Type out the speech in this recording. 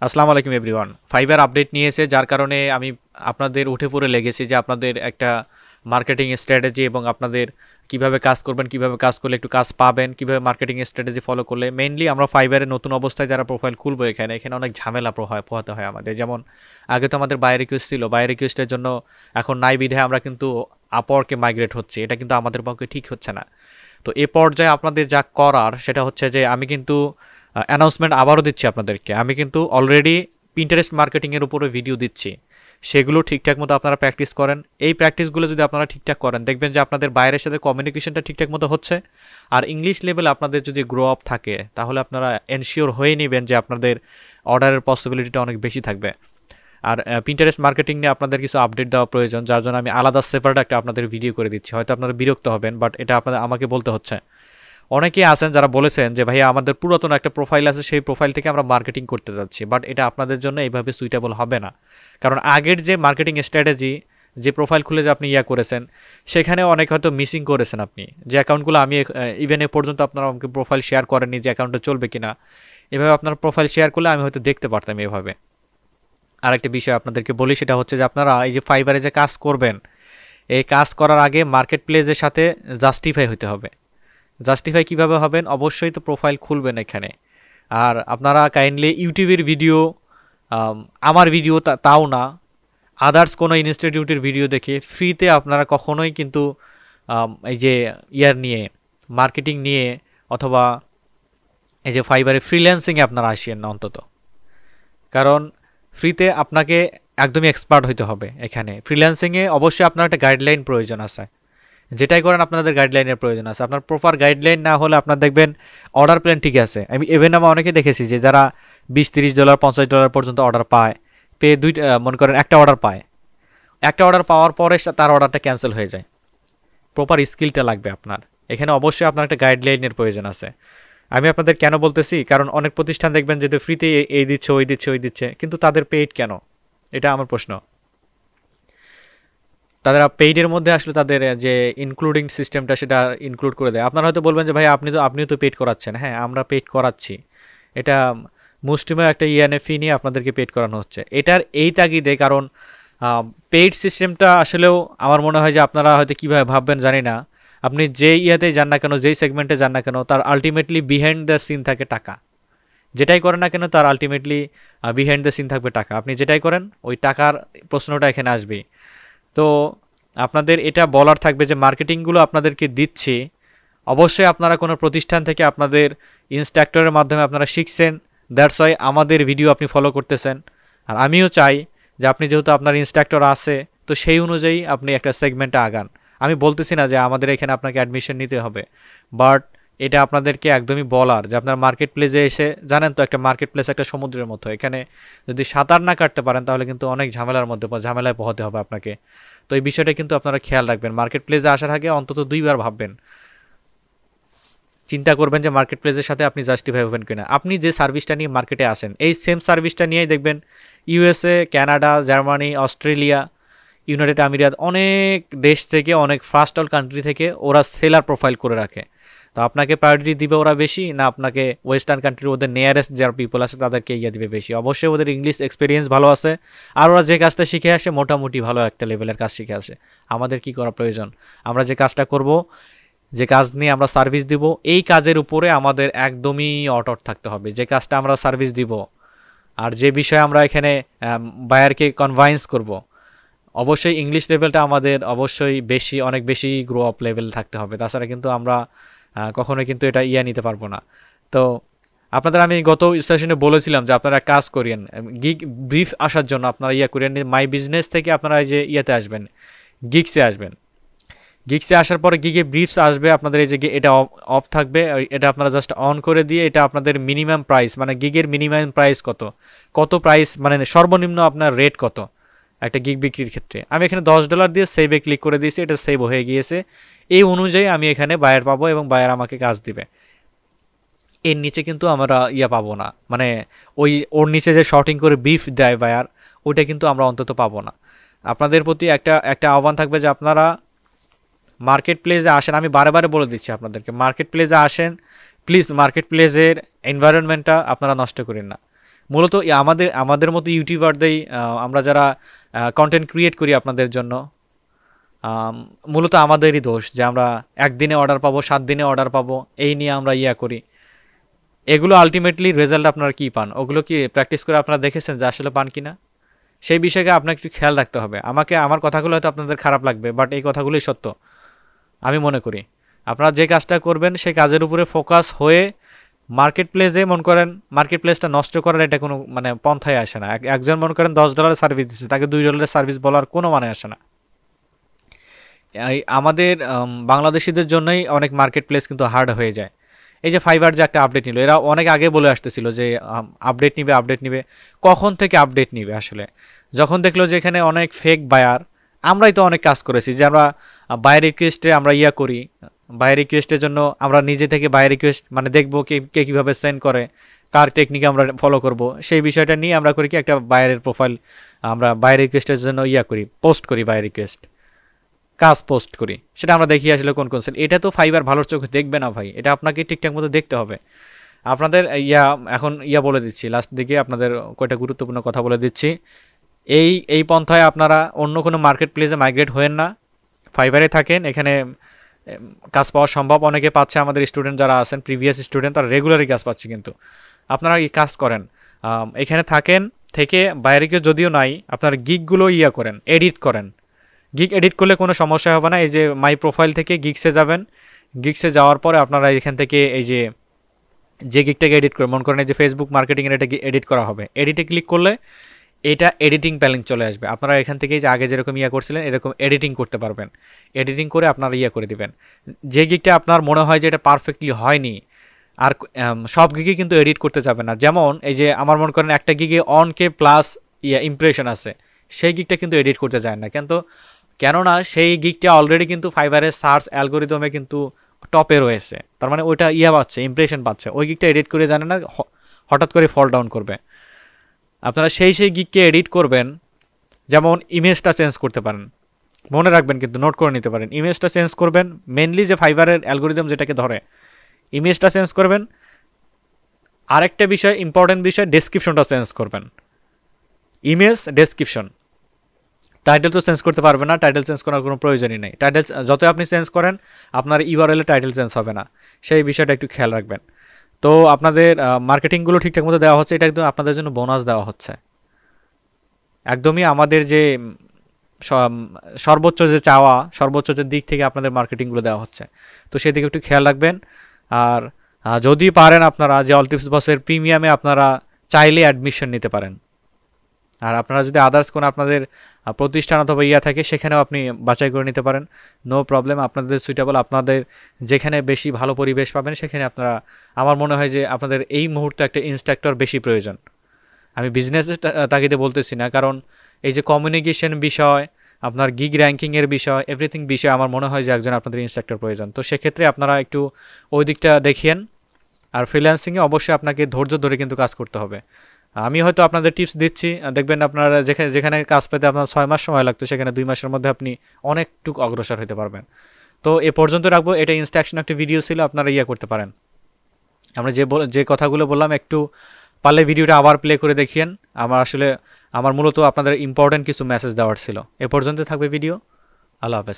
আসসালামু আলাইকুম everyone. Fibre update নিয়েছে, যার কারণে আমি আপনাদের উঠে পড়ে লেগেছি যে আপনাদের একটা মার্কেটিং স্ট্র্যাটেজি এবং আপনাদের কিভাবে কাজ করবেন, কিভাবে কাজ করলে একটু কাজ পাবেন, কিভাবে মার্কেটিং স্ট্র্যাটেজি ফলো করলে। মেইনলি আমরা ফাইবারের নতুন অবস্থায় যারা প্রোফাইল খুলবো এখানে এখানে অনেক ঝামেলা পোহাতে হয় আমাদের। যেমন আগে তো আমাদের বাই রিকোয়েস্ট ছিল, বাই রিকোয়েস্টের জন্য এখন নাই বিধায় আমরা কিন্তু আপওয়ার্কে মাইগ্রেট হচ্ছি, এটা কিন্তু আমাদের পক্ষে ঠিক হচ্ছে না। তো এ পর্যায়ে আপনাদের যা করার সেটা হচ্ছে যে আমি কিন্তু অ্যানাউন্সমেন্ট আবারও দিচ্ছি আপনাদেরকে। আমি কিন্তু অলরেডি পিন্টারেস্ট মার্কেটিংয়ের উপরে ভিডিও দিচ্ছি, সেগুলো ঠিকঠাক মতো আপনারা প্র্যাকটিস করেন। এই প্র্যাকটিসগুলো যদি আপনারা ঠিকঠাক করেন, দেখবেন যে আপনাদের বাইরের সাথে কমিউনিকেশনটা ঠিকঠাক মতো হচ্ছে। আর ইংলিশ লেভেল আপনাদের যদি গ্রো আপ থাকে, তাহলে আপনারা এনশিওর হয়ে নেবেন যে আপনাদের অর্ডারের পসিবিলিটিটা অনেক বেশি থাকবে। আর পিন্টারেস্ট মার্কেটিং নিয়ে আপনাদের কিছু আপডেট দেওয়া প্রয়োজন, যার জন্য আমি আলাদা সেপারেট একটা আপনাদের ভিডিও করে দিচ্ছি। হয়তো আপনারা বিরক্ত হবেন, বাট এটা আপনাদের আমাকে বলতে হচ্ছে। অনেকেই আছেন যারা বলেছেন যে ভাইয়া আমাদের পুরাতন একটা প্রোফাইল আছে, সেই প্রোফাইল থেকে আমরা মার্কেটিং করতে যাচ্ছি, বাট এটা আপনাদের জন্য এইভাবে সুইটেবল হবে না। কারণ আগের যে মার্কেটিং স্ট্র্যাটেজি, যে প্রোফাইল খুলে যে আপনি করেছেন, সেখানে অনেক হয়তো মিসিং করেছেন আপনি। যে অ্যাকাউন্টগুলো আমি ইভেন এ পর্যন্ত আপনারা আমাকে প্রোফাইল শেয়ার করেননি যে অ্যাকাউন্টটা চলবে কিনা। এভাবে আপনার প্রোফাইল শেয়ার করলে আমি হয়তো দেখতে পারতাম এভাবে। আরেকটা বিষয় আপনাদেরকে বলি, সেটা হচ্ছে যে আপনারা এই যে ফাইবারে যে কাজ করবেন, এই কাজ করার আগে মার্কেট প্লেসের সাথে জাস্টিফাই হতে হবে। জাস্টিফাই কিভাবে হবেন? অবশ্যই তো প্রোফাইল খুলবেন এখানে। আর আপনারা কাইন্ডলি ইউটিউবের ভিডিও, আমার ভিডিও তাও না, আদার্স কোনো ইনস্টিটিউটের ভিডিও দেখে ফ্রিতে আপনারা কখনোই কিন্তু এই যে নিয়ে মার্কেটিং নিয়ে অথবা এই যে ফাইবারে ফ্রিল্যান্সিংয়ে আপনারা আসেন না অন্তত। কারণ ফ্রিতে আপনাকে একদমই এক্সপার্ট হইতে হবে। এখানে ফ্রিল্যান্সিংয়ে অবশ্যই আপনার একটা গাইডলাইন প্রয়োজন আছে। যেটাই করেন আপনাদের গাইডলাইনের প্রয়োজন আছে। আপনার প্রপার গাইডলাইন না হলে আপনার দেখবেন অর্ডার প্ল্যান ঠিক আছে, আমি ইভেন আমি অনেকে দেখেছি যে যারা $20-30 $50 পর্যন্ত অর্ডার পায়, পেয়ে মনে করেন একটা অর্ডার পায়, একটা অর্ডার পাওয়ার পরে তার অর্ডারটা ক্যান্সেল হয়ে যায়। প্রপার স্কিলটা লাগবে আপনার এখানে। অবশ্যই আপনার একটা গাইডলাইনের প্রয়োজন আছে। আমি আপনাদের কেন বলতেছি, কারণ অনেক প্রতিষ্ঠান দেখবেন যে ফ্রিতে এই দিচ্ছে, ওই দিচ্ছে, ওই দিচ্ছে, কিন্তু তাদের পেইড কেন? এটা আমার প্রশ্ন। তাদের পেইডের মধ্যে আসলে তাদের যে ইনক্লুডিং সিস্টেমটা সেটা ইনক্লুড করে দেয়। আপনারা হয়তো বলবেন যে ভাই আপনিও তো পেইড করাচ্ছেন। হ্যাঁ, আমরা পেইড করাচ্ছি। এটা মুষ্টিমেয় একটা ফি নিয়ে আপনাদেরকে পেইড করানো হচ্ছে, এটার এই তাগিদে। কারণ পেইড সিস্টেমটা আসলেও আমার মনে হয় যে আপনারা হয়তো কীভাবে ভাববেন জানি না, আপনি যেই যান না কেন, যেই সেগমেন্টে যান না কেন, তার আলটিমেটলি বিহাইন্ড দ্য সিন থাকে টাকা। যেটাই করেন না কেন তার আলটিমেটলি বিহাইন্ড দ্য সিন থাকবে টাকা। আপনি যেটাই করেন ওই টাকার প্রশ্নটা এখানে আসবেই। তো আপনাদের এটা বলার থাকবে যে মার্কেটিংগুলো আপনাদেরকে দিচ্ছি, অবশ্যই আপনারা কোনো প্রতিষ্ঠান থেকে আপনাদের ইনস্ট্রাক্টরের মাধ্যমে আপনারা শিখছেন। দ্যাটস ওয়াই আমাদের ভিডিও আপনি ফলো করতেছেন। আর আমিও চাই যে আপনি যেহেতু আপনার ইনস্ট্রাক্টর আছে, তো সেই অনুযায়ী আপনি একটা সেগমেন্টে আগান। আমি বলতেছি না যে আমাদের এখানে আপনাকে অ্যাডমিশন নিতে হবে, বাট এটা আপনাদেরকে একদমই বলার যে আপনার মার্কেট প্লেসে এসে, জানেন তো একটা মার্কেট প্লেস একটা সমুদ্রের মতো, এখানে যদি সাঁতার না কাটতে পারেন তাহলে কিন্তু অনেক ঝামেলায় পোহাতে হবে আপনাকে। তো এই বিষয়টা কিন্তু আপনারা খেয়াল রাখবেন। মার্কেট প্লেসে আসার আগে অন্তত 2বার ভাববেন, চিন্তা করবেন যে মার্কেট প্লেসের সাথে আপনি জাস্টিফাই হবেন কিনা। আপনি যে সার্ভিসটা নিয়ে মার্কেটে আসেন, এই সেম সার্ভিসটা নিয়েই দেখবেন USA, Canada, Germany, Australia, United আমিরাত, অনেক দেশ থেকে, অনেক ফার্স্ট ওয়ার্ল্ড কান্ট্রি থেকে ওরা সেলার প্রোফাইল করে রাখে। তো আপনাকে প্রায়োরিটি দিবে ওরা বেশি, না আপনাকে ওয়েস্টার্ন কান্ট্রির ওদের নিয়ারেস্ট যারা পিপল আছে তাদেরকে দিবে বেশি? অবশ্যই ওদের ইংলিশ এক্সপিরিয়েন্স ভালো আছে, আর ওরা যে কাজটা শিখে আসে মোটামুটি ভালো একটা লেভেলের কাজ শিখে আসে। আমাদের কি করা প্রয়োজন? আমরা যে কাজটা করব, যে কাজ নিয়ে আমরা সার্ভিস দিব, এই কাজের উপরে আমাদের একদমই অটট থাকতে হবে। যে কাজটা আমরা সার্ভিস দিব আর যে বিষয়ে আমরা এখানে বায়ারকে কনভাইন্স করব, অবশ্যই ইংলিশ লেভেলটা আমাদের অবশ্যই অনেক বেশি গ্রো আপ লেভেল থাকতে হবে। তাছাড়া কিন্তু আমরা কখনোই কিন্তু এটা নিতে পারবো না। তো আপনাদের আমি গত সেশনে বলেছিলাম যে আপনারা কাজ করিয়েন, গিগ ব্রিফ আসার জন্য আপনারা করিয়েন। মাই বিজনেস থেকে আপনারা এই যে আসবেন, গিগসে আসবেন। গিগসে আসার পরে গিগে ব্রিফস আসবে আপনাদের, এই যে এটা অফ থাকবে, এটা আপনারা জাস্ট অন করে দিয়ে এটা আপনাদের মিনিমাম প্রাইস, মানে গিগের মিনিমাম প্রাইস কত প্রাইস, মানে সর্বনিম্ন আপনার রেট কত একটা গিগ বিক্রির ক্ষেত্রে। আমি এখানে $10 দিয়ে সেভে ক্লিক করে দিয়েছি, এটা সেভ হয়ে গিয়েছে। এই অনুযায়ী আমি এখানে বায়ার পাবো এবং বায়ার আমাকে কাজ দিবে। এর নিচে কিন্তু আমরা পাবো না, মানে ওর নিচে যে শর্টিং করে ব্রিফ দেয় বায়ার, ওইটা কিন্তু আমরা অন্তত পাবো না। আপনাদের প্রতি একটা আহ্বান থাকবে যে আপনারা মার্কেট প্লেসে আসেন। আমি বারে বলে দিচ্ছি আপনাদেরকে, মার্কেট প্লেসে আসেন প্লিজ। মার্কেট প্লেসের এনভায়রনমেন্টটা আপনারা নষ্ট করেন না। মূলত আমাদের মতো ইউটিউবারদেরই আমরা যারা কন্টেন্ট ক্রিয়েট করি আপনাদের জন্য, মূলত আমাদেরই দোষ যে আমরা একদিনে অর্ডার পাবো, 7 দিনে অর্ডার পাবো, এই নিয়ে আমরা করি। এগুলো আলটিমেটলি রেজাল্ট আপনারা কী পান, ওগুলো কি প্র্যাকটিস করে আপনারা দেখেছেন যে আসলে পান কি না? সেই বিষয়কে আপনাকে একটু খেয়াল রাখতে হবে। আমার কথাগুলো হয়তো আপনাদের খারাপ লাগবে, বাট এই কথাগুলোই সত্য আমি মনে করি। আপনারা যে কাজটা করবেন সেই কাজের উপরে ফোকাস হয়ে মার্কেট প্লেসে মনে করেন মার্কেট প্লেসটা নষ্ট করার এটা কোনো মানে পন্থায় আসে না। একজন মনে করেন $10 সার্ভিস দিচ্ছে, তাকে $2 সার্ভিস বলার কোনো মানে আসে না। আমাদের বাংলাদেশিদের জন্যই অনেক মার্কেট প্লেস কিন্তু হার্ড হয়ে যায়। এই যে ফাইবার যে একটা আপডেট নিল, এরা অনেক আগে বলে আসতেছিল যে আপডেট নিবে। কখন থেকে আপডেট নিবে? আসলে যখন দেখলো যে এখানে অনেক ফেক বায়ার, আমরাই তো অনেক কাজ করেছি যে আমরা বায়ার রিকোয়েস্টে আমরা করি, বায়ার রিকোয়েস্টের জন্য আমরা নিজে থেকে বায়ার রিকোয়েস্ট মানে দেখবো কে কীভাবে সেন্ড করে, কার টেকনিক আমরা ফলো করব, সেই বিষয়টা নিয়ে আমরা করি কি একটা বায়ারের প্রোফাইল আমরা বায়ার রিকোয়েস্টের জন্য করি, পোস্ট করি, বায়ার রিকোয়েস্ট কাজ পোস্ট করি, সেটা আমরা দেখি আসলে কোন সেল। এটা তো ফাইবার ভালোর চোখে দেখবে না ভাই, এটা আপনাকে ঠিকঠাক মতো দেখতে হবে। আপনাদের এখন বলে দিচ্ছি, লাস্ট দিকে আপনাদের কয়টা গুরুত্বপূর্ণ কথা বলে দিচ্ছি। এই পন্থায় আপনারা অন্য কোনো মার্কেট প্লেসে মাইগ্রেট হয়েন না, ফাইবারে থাকেন। এখানে কাজ পাওয়া সম্ভব, অনেকে পাচ্ছে, আমাদের স্টুডেন্ট যারা আছেন, প্রিভিয়াস স্টুডেন্ট, তারা রেগুলারই কাজ পাচ্ছে। কিন্তু আপনারা এই কাজ করেন, এখানে থাকেন, থেকে বাইরে কেউ যদিও নাই, আপনার গিগগুলো করেন, এডিট করেন। গিগ এডিট করলে কোনো সমস্যা হবে না। এই যে মাই প্রোফাইল থেকে গিগসে যাবেন, গিগসে যাওয়ার পরে আপনারা এখান থেকে এই যে গিগটাকে এডিট করে মনে করেন এই যে ফেসবুক মার্কেটিংয়ের এটা এডিট করা হবে, এডিটে ক্লিক করলে এটা এডিটিং প্যানেল চলে আসবে। আপনারা এখান থেকে যে আগে যেরকম করছিলেন এরকম এডিটিং করতে পারবেন। এডিটিং করে আপনারা করে দিবেন। যে গিগটা আপনার মনে হয় যে এটা পারফেক্টলি হয়নি, আর সব গিগে কিন্তু এডিট করতে যাবে না। যেমন এই যে আমার মনে করেন একটা গিগে অনকে প্লাস ইমপ্রেশন আছে, সেই গিগটা কিন্তু এডিট করতে যায় না, কিন্তু কেননা সেই গিগটা অলরেডি কিন্তু ফাইবারের সার্চ অ্যালগোরিদমে কিন্তু টপে রয়েছে, তার মানে ওইটা পাচ্ছে, ইমপ্রেশন পাচ্ছে। ওই গিগটা এডিট করে জানে না, হঠাৎ করে ফল ডাউন করবে। আপনারা সেই গিগকে এডিট করবেন। যেমন ইমেজটা চেঞ্জ করতে পারেন, মনে রাখবেন, কিন্তু নোট করে নিতে পারেন। ইমেজটা চেঞ্জ করবেন, মেনলি যে ফাইবারের অ্যালগোরিদম যেটাকে ধরে, ইমেজটা চেঞ্জ করবেন। আরেকটা বিষয়, ইম্পর্টেন্ট বিষয়, ডেসক্রিপশনটা চেঞ্জ করবেন। ইমেজ, ডেসক্রিপশন, টাইটেল তো চেঞ্জ করতে পারবে না, টাইটেল চেঞ্জ করার কোনো প্রয়োজনই নেই। টাইটেল যত আপনি চেঞ্জ করেন আপনার ইউআরএল এ টাইটেল চেঞ্জ হবে না, সেই বিষয়টা একটু খেয়াল রাখবেন। তো আপনাদের মার্কেটিংগুলো ঠিকঠাক মতো দেওয়া হচ্ছে, এটা একদম আপনাদের জন্য বোনাস দেওয়া হচ্ছে। একদমই আমাদের যে সর্বোচ্চ যে চাওয়া, সর্বোচ্চ যে দিক থেকে আপনাদের মার্কেটিংগুলো দেওয়া হচ্ছে, তো সেদিকে একটু খেয়াল রাখবেন। আর যদি পারেন আপনারা যে অল টিপস বসের প্রিমিয়ামে আপনারা চাইলে অ্যাডমিশন নিতে পারেন। আর আপনারা যদি আদার্স কোনো আপনাদের প্রতিষ্ঠান অথবা থাকে, সেখানেও আপনি বাছাই করে নিতে পারেন, নো প্রবলেম। আপনাদের সুইটেবল, আপনাদের যেখানে বেশি ভালো পরিবেশ পাবেন সেখানে আপনারা, আমার মনে হয় যে আপনাদের এই মুহূর্তে একটা ইনস্ট্রাক্টর বেশি প্রয়োজন। আমি বিজনেসের তাগিদে বলতেছি না, কারণ এই যে কমিউনিকেশন বিষয়, আপনার গিগ র্যাঙ্কিংয়ের বিষয়, এভরিথিং বিষয় আমার মনে হয় যে একজন আপনাদের ইনস্ট্রাক্টর প্রয়োজন। তো সেক্ষেত্রে আপনারা একটু ওই দিকটা দেখিয়েন। আর ফ্রিল্যান্সিংয়ে অবশ্যই আপনাকে ধৈর্য ধরে কিন্তু কাজ করতে হবে। আমি হয়তো আপনাদের টিপস দিচ্ছি, দেখবেন আপনারা যেখানে কাজ পেতে আপনার 6 মাস সময় লাগতো, সেখানে 2 মাসের মধ্যে আপনি অনেকটুকু অগ্রসর হতে পারবেন। তো এ পর্যন্ত রাখবো। এটা ইনস্ট্রাকশন একটা ভিডিও ছিল, আপনারা করতে পারেন। আমরা যে কথাগুলো বললাম, একটু পারলে ভিডিওটা আবার প্লে করে দেখিয়েন। আমার মূলত আপনাদের ইম্পর্টেন্ট কিছু মেসেজ দেওয়ার ছিল। এ পর্যন্ত থাকবে ভিডিও। আল্লাহ হাফেজ।